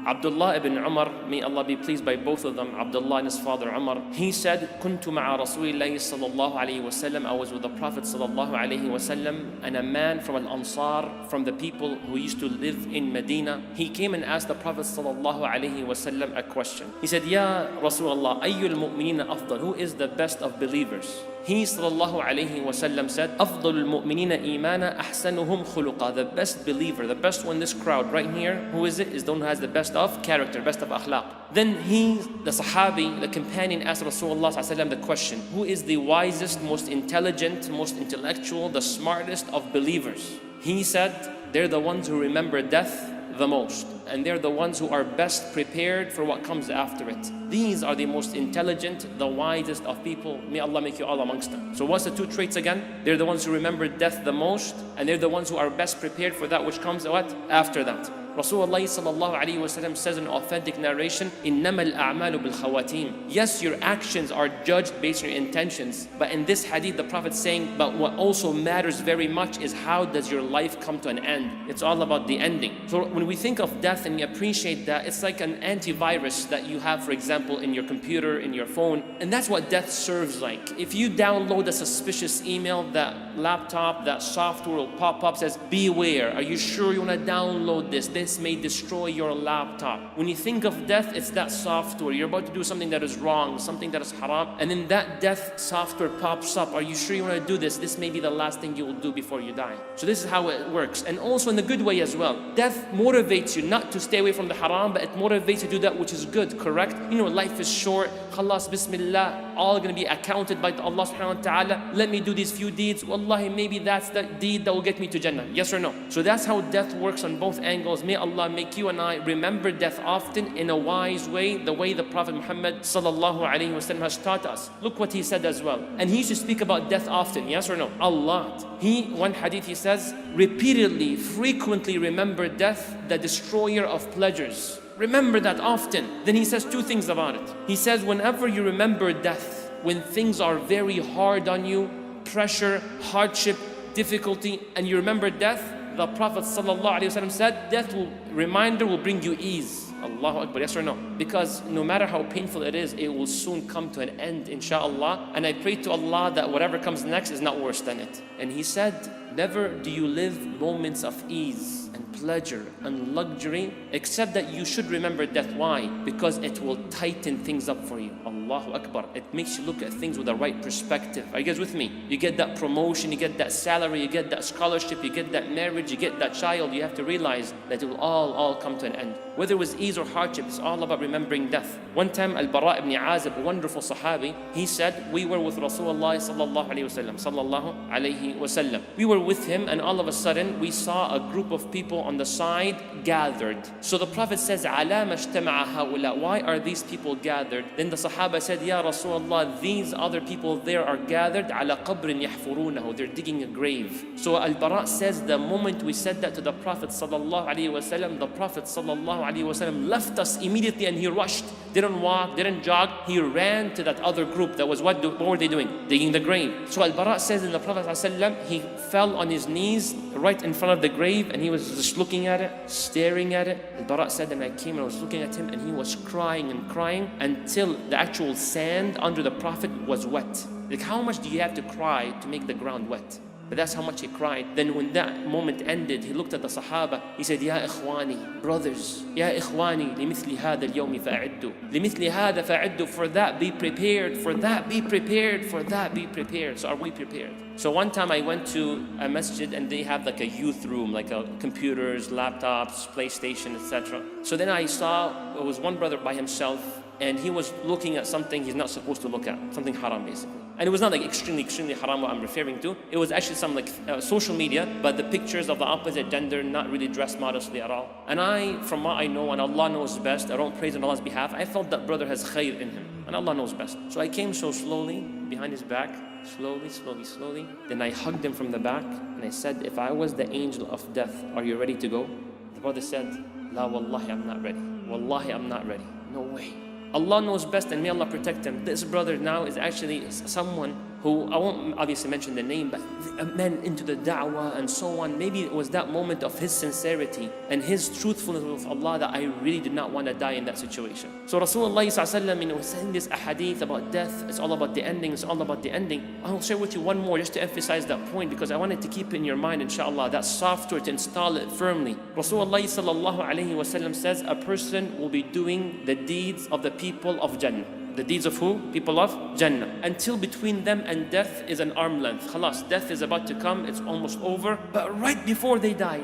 Abdullah ibn Umar, may Allah be pleased by both of them, Abdullah and his father Umar, he said, كنت مع رسول الله صلى الله عليه وسلم, I was with the Prophet صلى الله عليه وسلم, and a man from Al-Ansar, from the people who used to live in Medina, he came and asked the Prophet صلى الله عليه وسلم a question. He said, Ya Rasulullah, أي المؤمنين أفضل? Who is the best of believers? He sallallahu alayhi wasallam said, أفضل المؤمنين إيمانا أحسنهم خلقا. The best believer, the best one in this crowd right here, who is it? Is the one who has the best of character, best of akhlaq. Then he, the Sahabi, the companion, asked Rasulullah sallallahu alayhi wasallam the question, who is the wisest, most intelligent, most intellectual, the smartest of believers? He said, they're the ones who remember death the most, and they're the ones who are best prepared for what comes after it. These are the most intelligent, the wisest of people. May Allah make you all amongst them. So what's the two traits again? They're the ones who remember death the most, and they're the ones who are best prepared for that which comes what? After that. Rasulullah sallallahu alayhi wasallam says in authentic narration, إِنَّمَا الْأَعْمَالُ بِالْخَوَاتِيمِ. Yes, your actions are judged based on your intentions. But in this hadith, the Prophet's saying, but what also matters very much is how does your life come to an end? It's all about the ending. So when we think of death and we appreciate that, it's like an antivirus that you have, for example, in your computer, in your phone. And that's what death serves like. If you download a suspicious email, that laptop, that software will pop up, says, beware, are you sure you want to download this? This may destroy your laptop. When you think of death, it's that software. You're about to do something that is wrong, something that is haram, and then that death software pops up. Are you sure you want to do this? This may be the last thing you will do before you die. So this is how it works. And also in the good way as well. Death motivates you not to stay away from the haram, but it motivates you to do that which is good, correct? You know, life is short. Khalas, bismillah, all going to be accounted by Allah subhanahu wa ta'ala. Let me do these few deeds. Wallahi, maybe that's the deed that will get me to Jannah. Yes or no? So that's how death works on both angles. May Allah make you and I remember death often in a wise way, the way the Prophet Muhammad sallallahu alayhi wasallam has taught us. Look what he said as well. And he used to speak about death often. Yes or no? A lot. One hadith he says, repeatedly, frequently remember death, the destroyer of pleasures. Remember that often. Then he says two things about it. He says, whenever you remember death, when things are very hard on you, pressure, hardship, difficulty, and you remember death, the Prophet ﷺ said, reminder will bring you ease. Allahu Akbar, yes or no? Because no matter how painful it is, it will soon come to an end, inshaAllah. And I pray to Allah that whatever comes next is not worse than it. And he said, never do you live moments of ease and pleasure and luxury, except that you should remember death. Why? Because it will tighten things up for you. Allahu Akbar. It makes you look at things with the right perspective. Are you guys with me? You get that promotion, you get that salary, you get that scholarship, you get that marriage, you get that child. You have to realize that it will all come to an end. Whether it was ease or hardship, it's all about remembering death. One time, Al-Bara ibn Azib, a wonderful Sahabi, he said, we were with Rasulullah sallallahu alayhi wasallam. We were with him, and all of a sudden, we saw a group of people on the side gathered. So the Prophet says, عَلَى مَا اجْتَمَعَ هَؤُلَاء. Why are these people gathered? Then the Sahaba said, Ya Rasulullah, these other people there are gathered عَلَى قَبْرٍ يَحْفُرُونَهُ. They're digging a grave. So Al-Bara says, the moment we said that to the Prophet sallallahu alayhi wasallam, the Prophet sallallahu alayhi wasallam left us immediately and he rushed. Didn't walk, didn't jog. He ran to that other group that was, what were they doing? Digging the grave. So Al-Bara says, in the Prophet sallallahu alayhi wasallam, he fell on his knees right in front of the grave and he was just looking at it, staring at it. Al-Bara said, and I came and I was looking at him and he was crying and crying until the actual sand under the Prophet was wet. Like, how much do you have to cry to make the ground wet? But that's how much he cried. Then when that moment ended, he looked at the Sahaba. He said, Ya ikhwani, brothers, Ya ikhwani, لِمِثْلِ هَذَا الْيَوْمِ فَأَعِدُّوا لِمِثْلِ هَذَا فَأَعِدُّوا. For that be prepared, for that be prepared, for that be prepared. So are we prepared? So one time I went to a masjid and they have like a youth room, like computers, laptops, PlayStation, etc. So then I saw, it was one brother by himself and he was looking at something he's not supposed to look at, something haram basically. And it was not like extremely haram what I'm referring to. It was actually some like social media, but the pictures of the opposite gender not really dressed modestly at all. And I, from what I know, and Allah knows best, I don't praise on Allah's behalf, I felt that brother has khair in him. And Allah knows best. So I came so slowly, behind his back, slowly. Then I hugged him from the back, and I said, if I was the angel of death, are you ready to go? The brother said, La wallahi, I'm not ready. Wallahi, I'm not ready. No way. Allah knows best and may Allah protect him. This brother now is actually someone who, I won't obviously mention the name, but a man into the da'wah and so on. Maybe it was that moment of his sincerity and his truthfulness with Allah that I really did not want to die in that situation. So Rasulullah was saying this ahadith about death. It's all about the ending. It's all about the ending. I'll share with you one more just to emphasize that point, because I wanted to keep it in your mind, inshallah, that software to install it firmly. Rasulullah says a person will be doing the deeds of the people of Jannah. The deeds of who? People of Jannah. Until between them and death is an arm length. Khalas, death is about to come, it's almost over. But right before they die,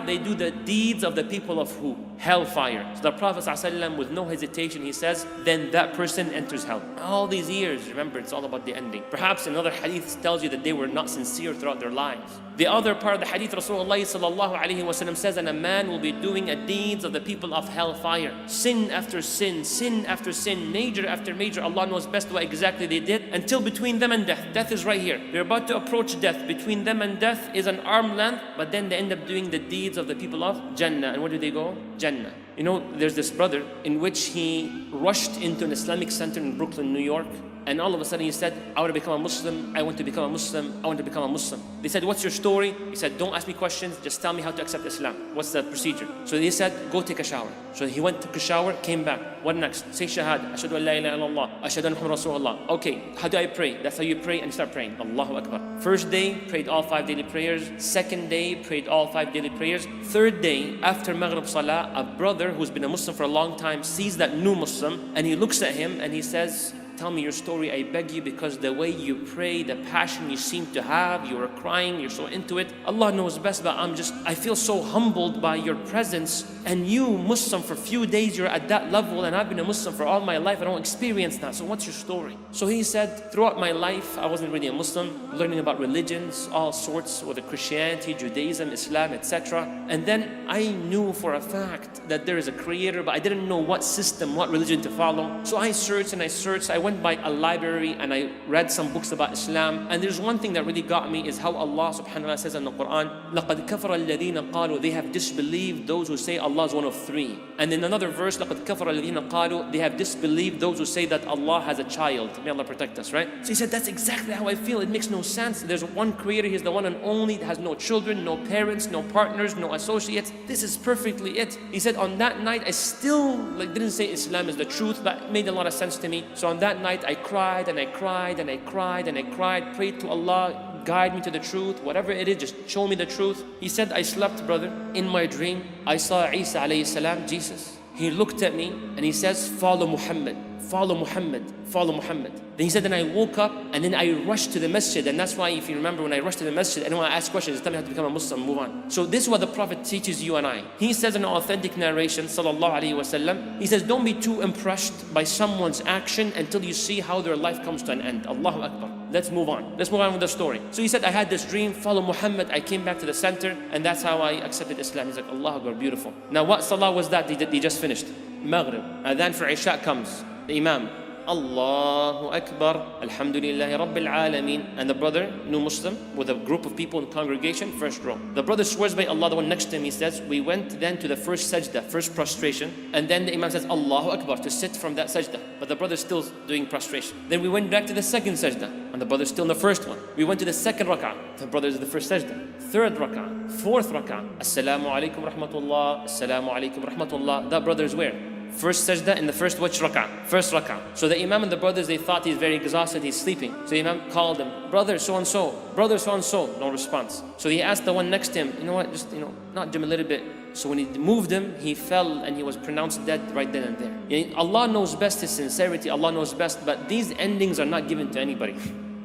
they do the deeds of the people of who? Hellfire. So the Prophet ﷺ, with no hesitation, he says, then that person enters hell. All these years, remember, it's all about the ending. Perhaps another hadith tells you that they were not sincere throughout their lives. The other part of the hadith, Rasulullah ﷺ says, and a man will be doing the deeds of the people of hellfire. Sin after sin, sin after sin, major after major. Allah knows best what exactly they did, until between them and death. Death is right here. They're about to approach death. Between them and death is an arm length, but then they end up doing the deeds of the people of Jannah. And where do they go? Jannah. You know, there's this brother in which he rushed into an Islamic center in Brooklyn, New York. And all of a sudden he said, I want to become a Muslim, I want to become a Muslim, I want to become a Muslim. They said, what's your story? He said, don't ask me questions, just tell me how to accept Islam. What's the procedure? So they said, go take a shower. So he went, took a shower, came back. What next? Say Shahada, Ashhadu an la ilaha illallah, Ashhadu anna Muhammad Rasulullah. Okay, how do I pray? That's how you pray, and you start praying. Allahu Akbar. First day, prayed all 5 daily prayers. Second day, prayed all 5 daily prayers. Third day, after Maghrib Salah, a brother who's been a Muslim for a long time sees that new Muslim, and he looks at him and he says, tell me your story, I beg you, because the way you pray, the passion you seem to have, you are crying, you're so into it. Allah knows best, but I feel so humbled by your presence. And you, Muslim, for a few days, you're at that level, and I've been a Muslim for all my life, I don't experience that. So what's your story? So he said, throughout my life, I wasn't really a Muslim, learning about religions, all sorts, whether Christianity, Judaism, Islam, etc. And then I knew for a fact that there is a creator, but I didn't know what system, what religion to follow. So I searched and I searched. I went by a library and I read some books about Islam. And there's one thing that really got me is how Allah subhanahu wa ta'ala says in the Quran, لَقَدْ كَفَرَ الَّذِينَ قَالُوا, they have disbelieved those who say Allah is one of three. And in another verse, لَقَدْ كَفَرَ الَّذِينَ قَالُوا, they have disbelieved those who say that Allah has a child. May Allah protect us, right? So he said, that's exactly how I feel. It makes no sense. There's one creator, he's the one and only, that has no children, no parents, no partners, no associates. This is perfectly it. He said, on that night, I still didn't say Islam is the truth, but it made a lot of sense to me. So on that night, I cried and I cried and I cried and I cried, prayed to Allah, guide me to the truth, whatever it is, just show me the truth. He said, I slept, brother. In my dream, I saw Isa alayhi salam, Jesus. He looked at me and he says, follow Muhammad, follow Muhammad, follow Muhammad. Then he said, then I woke up and then I rushed to the masjid. And that's why, if you remember, when I rushed to the masjid, anyone ask questions, tell me how to become a Muslim, move on. So this is what the Prophet teaches you and I. He says in an authentic narration, sallallahu alayhi wasallam, he says, don't be too impressed by someone's action until you see how their life comes to an end. Allahu Akbar. Let's move on. Let's move on with the story. So he said, I had this dream, follow Muhammad. I came back to the center, and that's how I accepted Islam. He's like, Allahu Akbar, beautiful. Now what salah was that he just finished? Maghrib. Adhan for Isha comes. The Imam, Allahu Akbar, Alhamdulillahi Rabbil Alameen. And the brother, new Muslim, with a group of people in the congregation, first row. The brother swears by Allah, the one next to him, he says, we went then to the first sajda, first prostration. And then the Imam says, Allahu Akbar, to sit from that sajda. But the brother's still doing prostration. Then we went back to the second sajda, and the brother's still in the first one. We went to the second rak'ah. The brother's in the first sajda. Third rak'ah, fourth rak'ah. Assalamu alaikum rahmatullah, assalamu alaikum rahmatullah. That brother's where? First sajda in the first which rak'ah? First rak'ah. So the Imam and the brothers, they thought he's very exhausted, he's sleeping. So the Imam called him, brother so-and-so, brother so-and-so. No response. So he asked the one next to him, you know what, just, nudge him a little bit. So when he moved him, he fell and he was pronounced dead right then and there. Allah knows best his sincerity, Allah knows best, but these endings are not given to anybody.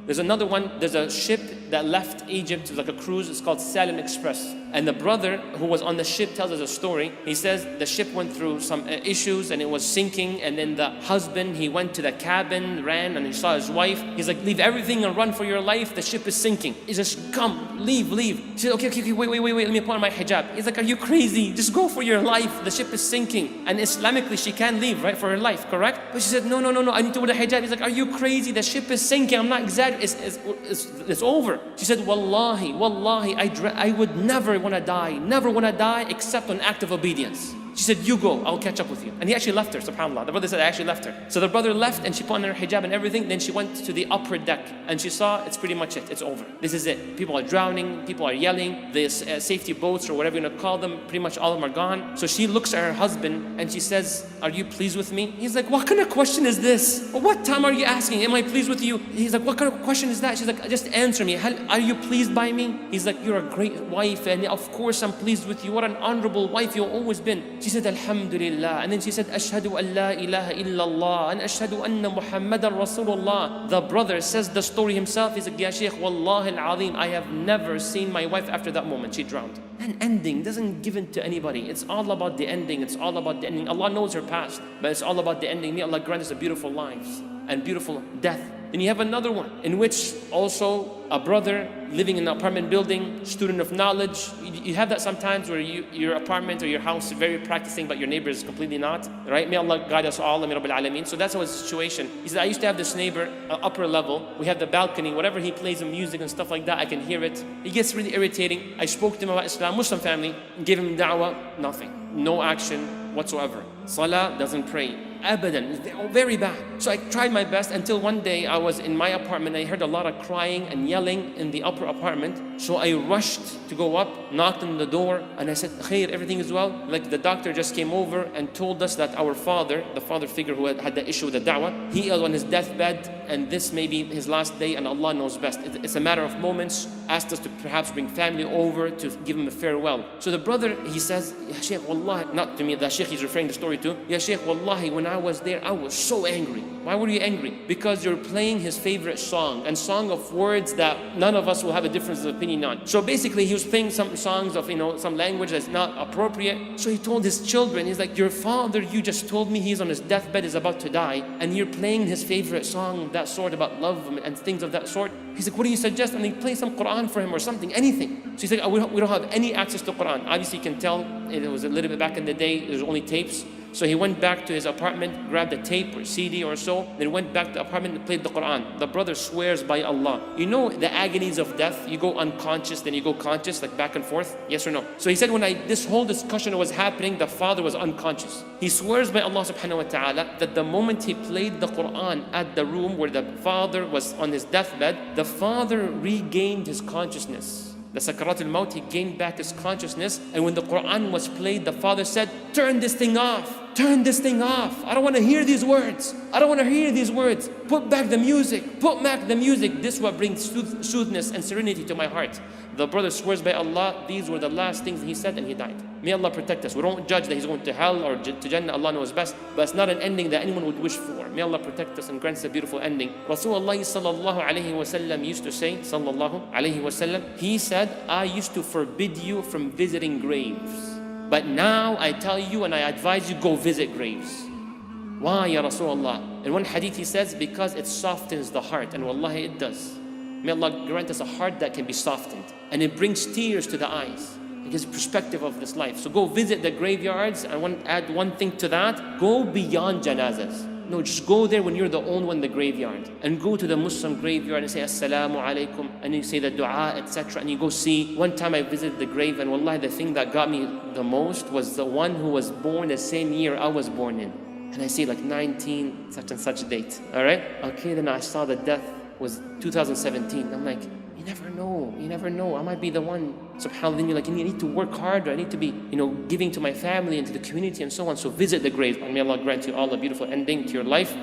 There's another one, there's a ship that left Egypt, it was like a cruise, it's called Salim Express. And the brother who was on the ship tells us a story. He says the ship went through some issues and it was sinking, and then the husband, he went to the cabin, ran, and he saw his wife. He's like, leave everything and run for your life, the ship is sinking. He says, come, leave. She said, okay, wait, let me put on my hijab. He's like, are you crazy? Just go for your life, the ship is sinking. And Islamically, she can't leave, right, for her life, correct? But she said, no, I need to wear the hijab. He's like, are you crazy? The ship is sinking, I'm not exaggerating, it's over. She said, Wallahi, I would never want to die except on act of obedience. She said, you go, I'll catch up with you. And he actually left her, subhanAllah. The brother said, I actually left her. So the brother left and she put on her hijab and everything. Then she went to the upper deck and she saw it's pretty much it. It's over. This is it. People are drowning. People are yelling. The safety boats or whatever you want to call them, pretty much all of them are gone. So she looks at her husband and she says, are you pleased with me? He's like, what kind of question is this? What time are you asking? Am I pleased with you? He's like, what kind of question is that? She's like, just answer me. Are you pleased by me? He's like, you're a great wife and of course I'm pleased with you. What an honorable wife you've always been. She said, Alhamdulillah. And then she said, Ashhadu an la ilaha illallah and Ashhadu anna Muhammadan Rasulullah. The brother says the story himself. He's like, Ya Shaykh, Wallahi al-Azim, I have never seen my wife after that moment. She drowned. An ending doesn't give it to anybody. It's all about the ending. It's all about the ending. Allah knows her past, but it's all about the ending. May Allah grant us a beautiful lives and beautiful death. Then you have another one in which also a brother living in an apartment building, student of knowledge. You have that sometimes where your apartment or your house is very practicing, but your neighbor is completely not, right? May Allah guide us all, Ameen Rabbil Alameen. So that's how his situation. He said, I used to have this neighbor, upper level. We have the balcony. Whatever he plays in music and stuff like that, I can hear it. It gets really irritating. I spoke to him about Islam, Muslim family, gave him da'wah, nothing. No action whatsoever. Salah, doesn't pray. Abadan, very bad. So I tried my best until one day I was in my apartment. I heard a lot of crying and yelling in the upper apartment. So I rushed to go up, knocked on the door, and I said, Khair, everything is well? Like the doctor just came over and told us that our father, the father figure who had the issue with the da'wah, he is on his deathbed and this may be his last day and Allah knows best. It's a matter of moments. Asked us to perhaps bring family over to give him a farewell. So the brother, he says, Ya Shaykh, Wallahi, not to me, the Shaykh he's referring the story to, Ya Shaykh, Wallahi, when I was there, I was so angry. Why were you angry? Because you're playing his favorite song, and song of words that none of us will have a difference of opinion on. So basically he was playing some songs of, some language that's not appropriate. So he told his children, he's like, your father, you just told me he's on his deathbed, is about to die, and you're playing his favorite song, that sort about love and things of that sort. He's like, what do you suggest? And they play some Quran for him or something, anything. So he's like, we don't have any access to Quran. Obviously you can tell it was a little bit back in the day, there was only tapes. So he went back to his apartment, grabbed a tape or CD or so, then went back to the apartment and played the Quran. The brother swears by Allah. You know the agonies of death? You go unconscious, then you go conscious, like back and forth, yes or no? So he said when this whole discussion was happening, the father was unconscious. He swears by Allah subhanahu wa ta'ala that the moment he played the Quran at the room where the father was on his deathbed, the father regained his consciousness. The Sakarat al-Maut, he gained back his consciousness. And when the Quran was played, the father said, turn this thing off. Turn this thing off. I don't want to hear these words. I don't want to hear these words. Put back the music. Put back the music. This is what brings soothness and serenity to my heart. The brother swears by Allah, these were the last things he said and he died. May Allah protect us. We don't judge that he's going to hell or to Jannah. Allah knows best. But it's not an ending that anyone would wish for. May Allah protect us and grant us a beautiful ending. Rasulullah sallallahu alayhi wa sallam used to say, sallallahu alayhi wa sallam, he said, I used to forbid you from visiting graves. But now I tell you and I advise you, go visit graves. Why, Ya Rasulullah? In one hadith he says, because it softens the heart. And wallahi it does. May Allah grant us a heart that can be softened. And it brings tears to the eyes. It gives perspective of this life. So go visit the graveyards. I want to add one thing to that. Go beyond janazas. No, just go there when you're the only one in the graveyard. And go to the Muslim graveyard and say, Assalamu alaikum. And you say the dua, etc. And you go see. One time I visited the grave and wallahi, the thing that got me the most was the one who was born the same year I was born in. And I see like 19, such and such date. Alright? Okay, then I saw the death was 2017. I'm like, you never know. You never know. I might be the one. SubhanAllah, then you're like, you need to work harder. I need to be, giving to my family and to the community and so on. So visit the grave. And may Allah grant you all a beautiful ending to your life.